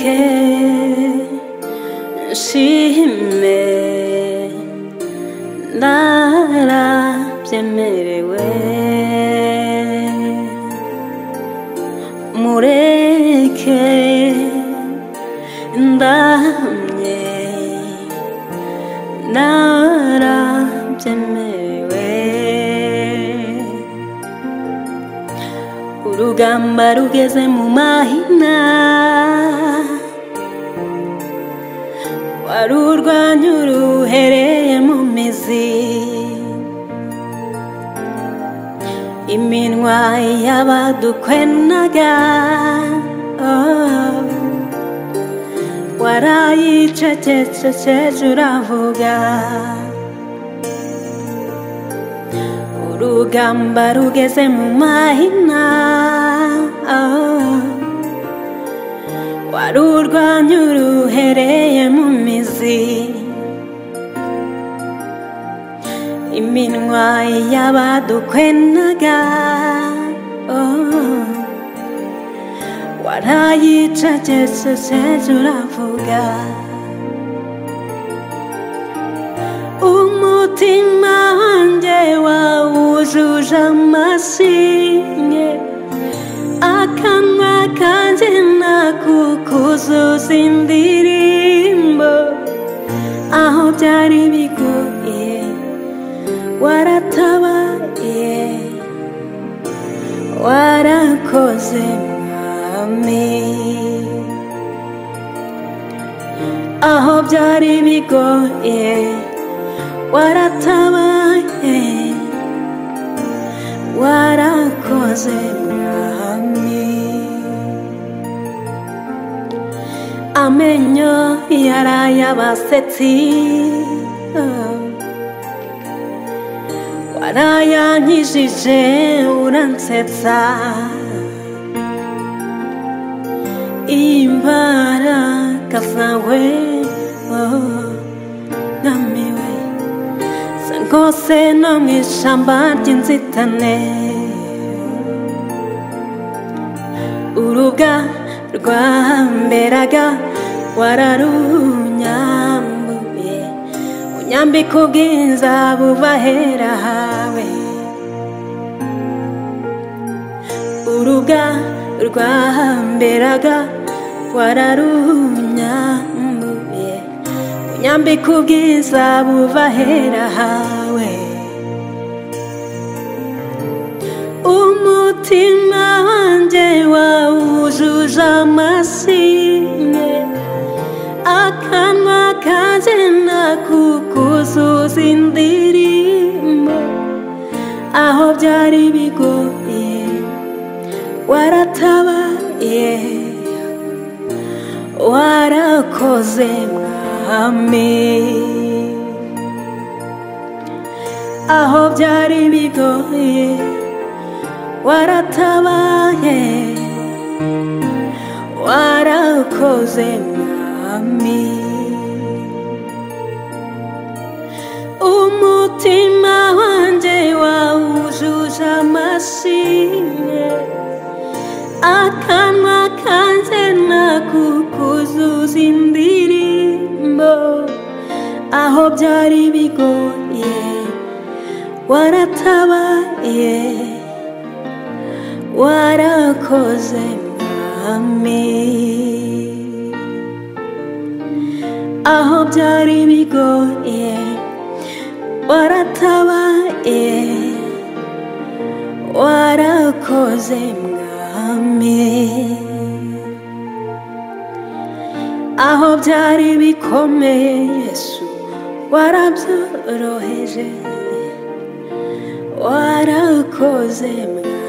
mureke nshime narabyemerewe mureke ndamye narabyemerewe urugamba rugeze mu mahina warurwanya uruhereye mu mizi iminwa y'abadukwenaga warayicecekesheje uravuga urugamba rugeze mu mahina warurwanya uruhereye mu mizi iminwa y'abadukwenaga warayicecekesheje uravuga umutima wanjye wawujuje amashimwe akanwa kanjye nakukuzuza indirimbo aho byari bigoye waratabaye warakoze mwami aho byari bigoye waratabaye warakoze mwami amenyo yaraye abasetsi warayankijije uransetsa imbaraga zawe namiwe sangose no mu ishamba ry'inzitane urubwa rwamberaga wararunyambuye unyambika ubwiza buva hera hawe urubwa rwamberaga wararunyambuye unyambika ubwiza buva hera hawe umutima wanjye wawujuje amashimwe akanwa kanjye nakukuzuza indirimbo aho byari bigoye waratabaye warakoze mwami aho byari bigoye waratabaye warakoze mwami umutima wanjye wawujuje amashimwe akanwa kanjye nakukuzuza indirimbo aho byari bigoye waratabaye warakoze mwami aho byari bigoye waratabaye warakoze mwami aho byari bikomeye Yesu warabyoroheje warakoze mwami